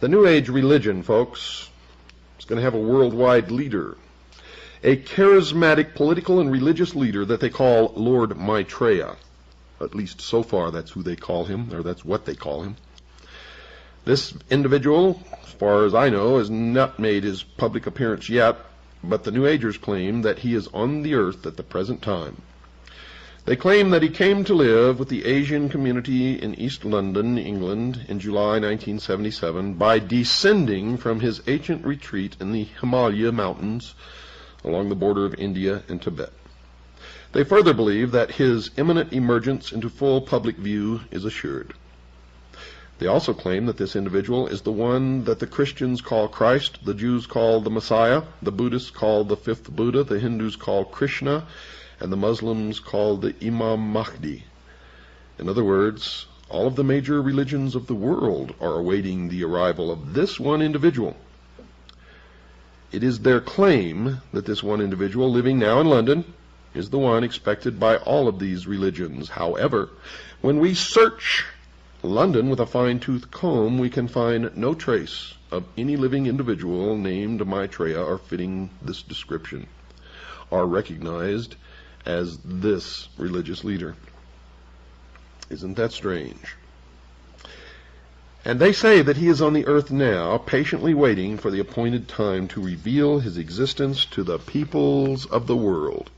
The New Age religion, folks, is going to have a worldwide leader. A charismatic political and religious leader that they call Lord Maitreya. At least so far that's who they call him, or that's what they call him. This individual, as far as I know, has not made his public appearance yet, but the New Agers claim that he is on the earth at the present time. They claim that he came to live with the Asian community in East London, England, in July 1977 by descending from his ancient retreat in the Himalaya mountains along the border of India and Tibet. They further believe that his imminent emergence into full public view is assured. They also claim that this individual is the one that the Christians call Christ, the Jews call the Messiah, the Buddhists call the fifth Buddha, the Hindus call Krishna, and the Muslims call the Imam Mahdi. In other words, all of the major religions of the world are awaiting the arrival of this one individual. It is their claim that this one individual living now in London is the one expected by all of these religions. However, when we search London with a fine-tooth comb, we can find no trace of any living individual named Maitreya or fitting this description, or recognized as this religious leader. Isn't that strange? And they say that he is on the earth now, patiently waiting for the appointed time to reveal his existence to the peoples of the world.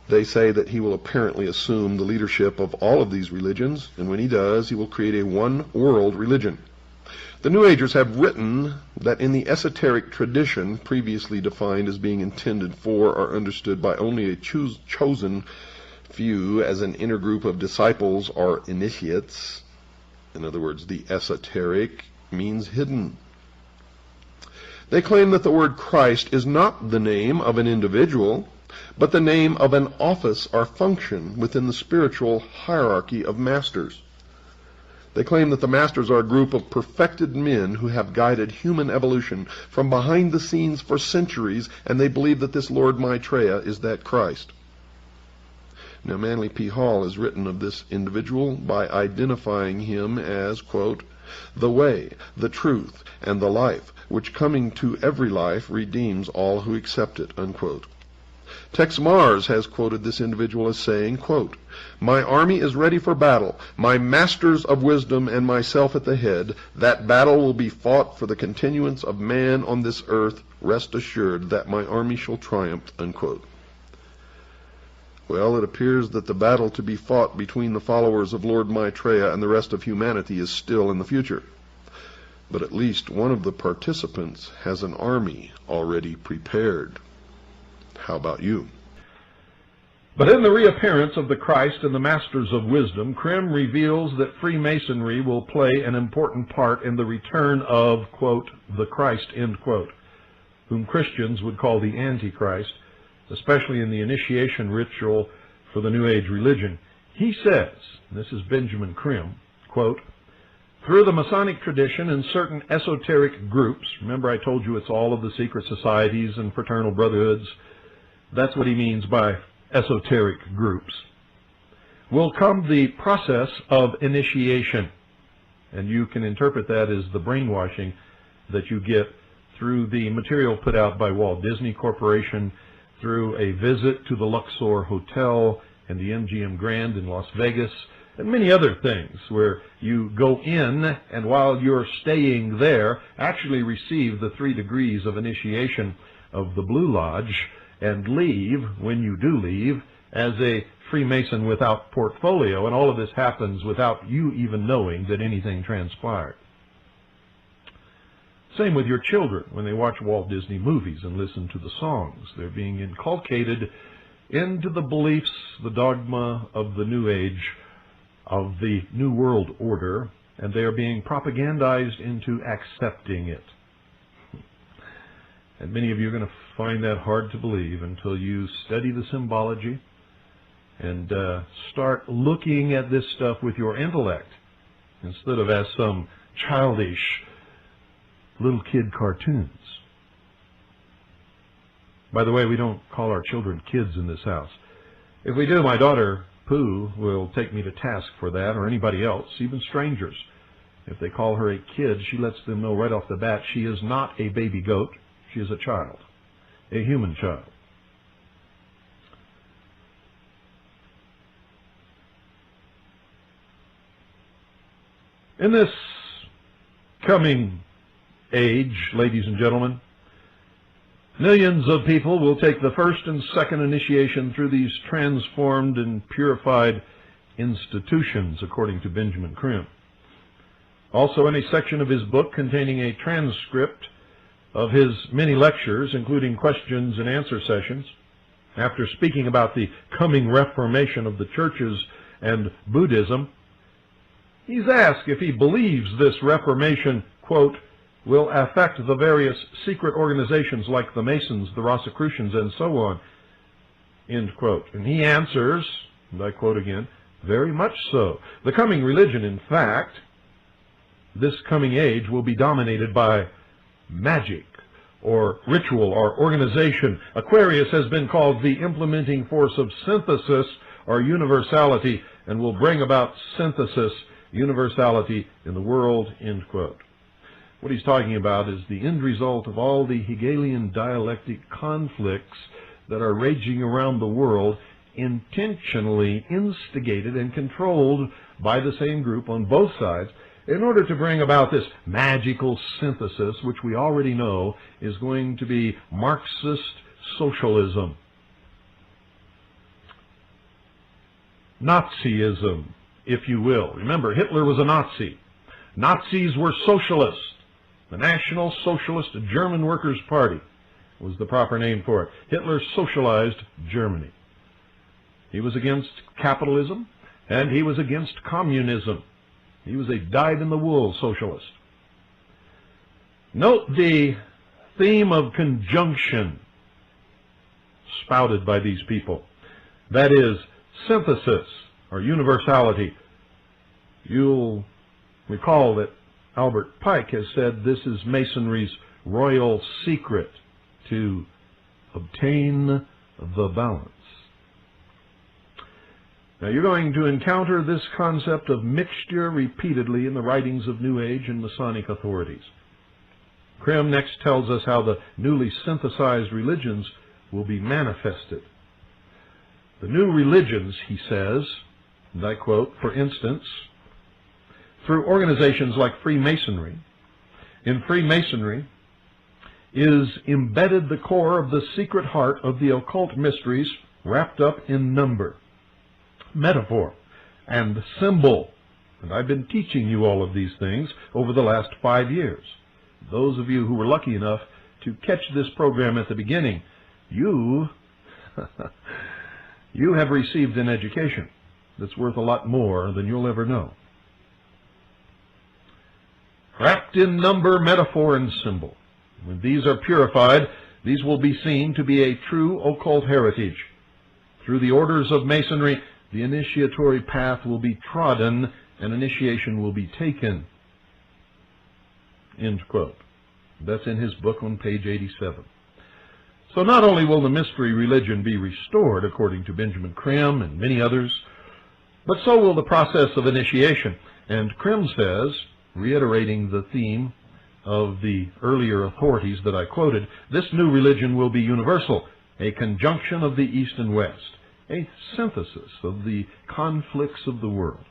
They say that he will apparently assume the leadership of all of these religions, and when he does, he will create a one-world religion. The New Agers have written that in the esoteric tradition, previously defined as being intended for or understood by only a chosen few as an inner group of disciples or initiates, in other words, the esoteric means hidden. They claim that the word Christ is not the name of an individual, but the name of an office or function within the spiritual hierarchy of masters. They claim that the masters are a group of perfected men who have guided human evolution from behind the scenes for centuries, and they believe that this Lord Maitreya is that Christ. Now, Manly P. Hall has written of this individual by identifying him as, quote, the way, the truth, and the life, which coming to every life redeems all who accept it, unquote. Tex Mars has quoted this individual as saying, quote, my army is ready for battle, my masters of wisdom and myself at the head. That battle will be fought for the continuance of man on this earth. Rest assured that my army shall triumph, unquote. Well, it appears that the battle to be fought between the followers of Lord Maitreya and the rest of humanity is still in the future. But at least one of the participants has an army already prepared. How about you? But in the reappearance of the Christ and the Masters of Wisdom, Krim reveals that Freemasonry will play an important part in the return of, quote, the Christ, end quote, whom Christians would call the Antichrist, especially in the initiation ritual for the New Age religion. He says, and this is Benjamin Krim, quote, through the Masonic tradition and certain esoteric groups, remember I told you it's all of the secret societies and fraternal brotherhoods, that's what he means by esoteric groups, will come the process of initiation. And you can interpret that as the brainwashing that you get through the material put out by Walt Disney Corporation, through a visit to the Luxor Hotel and the MGM Grand in Las Vegas, and many other things where you go in and while you're staying there actually receive the 3 degrees of initiation of the Blue Lodge and leave, when you do leave, as a Freemason without portfolio, and all of this happens without you even knowing that anything transpired. Same with your children when they watch Walt Disney movies and listen to the songs. They're being inculcated into the beliefs, the dogma of the New Age, of the New World Order, and they are being propagandized into accepting it. And many of you are going to find that hard to believe until you study the symbology and start looking at this stuff with your intellect instead of as some childish little kid cartoons. By the way, we don't call our children kids in this house. If we do, my daughter, Pooh, will take me to task for that, or anybody else, even strangers. If they call her a kid, she lets them know right off the bat she is not a baby goat. She is a child, a human child. In this coming age, ladies and gentlemen, millions of people will take the first and second initiation through these transformed and purified institutions, according to Benjamin Creme. Also, in a section of his book containing a transcript of his many lectures, including questions and answer sessions, after speaking about the coming reformation of the churches and Buddhism, he's asked if he believes this reformation, quote, will affect the various secret organizations like the Masons, the Rosicrucians, and so on, end quote. And he answers, and I quote again, very much so. The coming religion, in fact, this coming age will be dominated by magic or ritual or organization. Aquarius has been called the implementing force of synthesis or universality and will bring about synthesis, universality in the world, end quote. What he's talking about is the end result of all the Hegelian dialectic conflicts that are raging around the world, intentionally instigated and controlled by the same group on both sides, in order to bring about this magical synthesis, which we already know is going to be Marxist socialism, Nazism, if you will. Remember, Hitler was a Nazi. Nazis were socialists. The National Socialist German Workers' Party was the proper name for it. Hitler socialized Germany. He was against capitalism, and he was against communism. He was a dyed-in-the-wool socialist. Note the theme of conjunction spouted by these people. That is, synthesis or universality. You'll recall that Albert Pike has said this is Masonry's royal secret to obtain the balance. Now, you're going to encounter this concept of mixture repeatedly in the writings of New Age and Masonic authorities. Creme next tells us how the newly synthesized religions will be manifested. The new religions, he says, and I quote, for instance, through organizations like Freemasonry. In Freemasonry is embedded the core of the secret heart of the occult mysteries wrapped up in number, metaphor, and symbol. And I've been teaching you all of these things over the last 5 years. Those of you who were lucky enough to catch this program at the beginning, you have received an education that's worth a lot more than you'll ever know. Wrapped in number, metaphor, and symbol. When these are purified, these will be seen to be a true occult heritage. Through the orders of Masonry, the initiatory path will be trodden and initiation will be taken. End quote. That's in his book on page 87. So not only will the mystery religion be restored, according to Benjamin Creme and many others, but so will the process of initiation. And Creme says, reiterating the theme of the earlier authorities that I quoted, this new religion will be universal, a conjunction of the East and West, a synthesis of the conflicts of the world.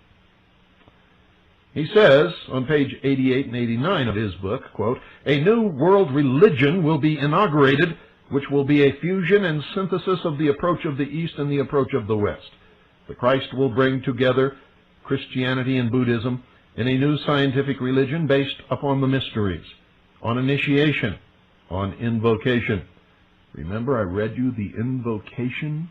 He says, on page 88 and 89 of his book, quote, a new world religion will be inaugurated, which will be a fusion and synthesis of the approach of the East and the approach of the West. The Christ will bring together Christianity and Buddhism in a new scientific religion based upon the mysteries, on initiation, on invocation. Remember, I read you the invocation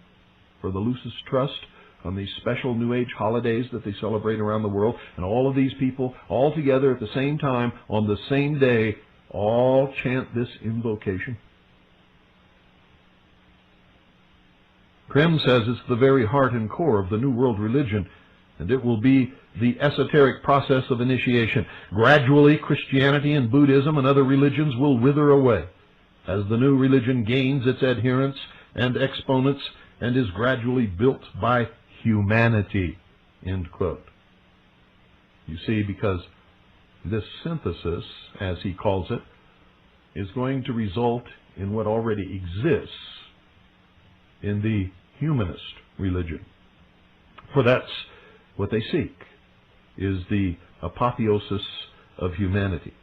for the Lucis Trust on these special New Age holidays that they celebrate around the world, and all of these people all together at the same time on the same day all chant this invocation. Creme says it's the very heart and core of the New World religion, and it will be the esoteric process of initiation. Gradually, Christianity and Buddhism and other religions will wither away as the new religion gains its adherents and exponents and is gradually built by humanity, end quote. You see, because this synthesis, as he calls it, is going to result in what already exists in the humanist religion. For that's what they seek, is the apotheosis of humanity.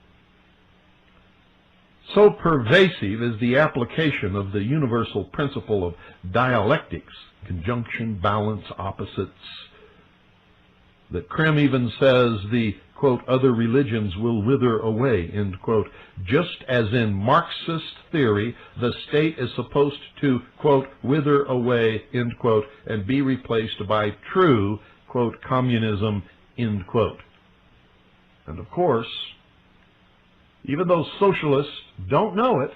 So pervasive is the application of the universal principle of dialectics, conjunction, balance, opposites, that Krim even says the, quote, other religions will wither away, end quote, just as in Marxist theory the state is supposed to, quote, wither away, end quote, and be replaced by true, quote, communism, end quote. And of course, even though socialists don't know it,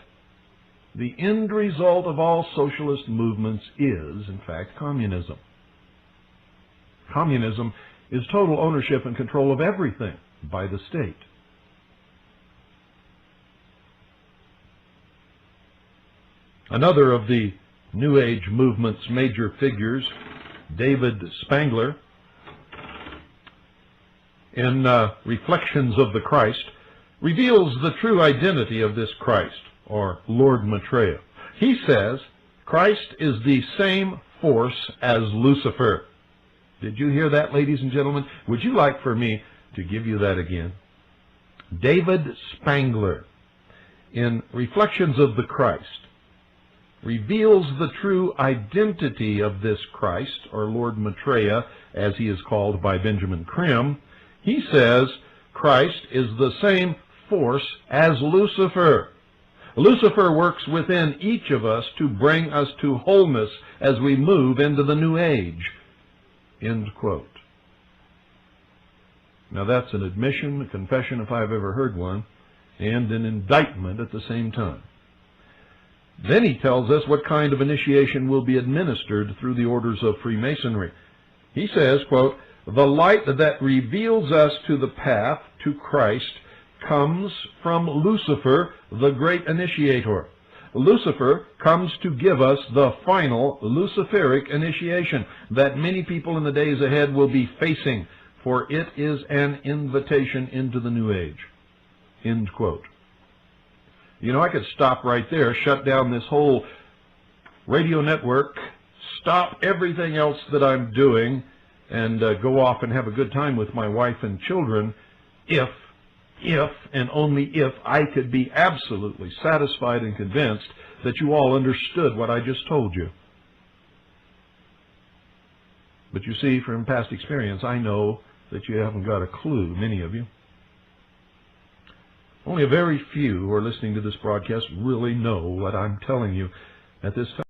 the end result of all socialist movements is, in fact, communism. Communism is total ownership and control of everything by the state. Another of the New Age movement's major figures, David Spangler, in Reflections of the Christ, reveals the true identity of this Christ, or Lord Maitreya. He says, Christ is the same force as Lucifer. Did you hear that, ladies and gentlemen? Would you like for me to give you that again? David Spangler, in Reflections of the Christ, reveals the true identity of this Christ, or Lord Maitreya, as he is called by Benjamin Krim. He says, Christ is the same force as Lucifer. Lucifer works within each of us to bring us to wholeness as we move into the new age. End quote. Now that's an admission, a confession if I've ever heard one, and an indictment at the same time. Then he tells us what kind of initiation will be administered through the orders of Freemasonry. He says, quote, the light that reveals us to the path to Christ comes from Lucifer, the great initiator. Lucifer comes to give us the final Luciferic initiation that many people in the days ahead will be facing, for it is an invitation into the new age. End quote. You know, I could stop right there, shut down this whole radio network, stop everything else that I'm doing, and go off and have a good time with my wife and children if and only if I could be absolutely satisfied and convinced that you all understood what I just told you. But you see, from past experience, I know that you haven't got a clue, many of you. Only a very few who are listening to this broadcast really know what I'm telling you at this time.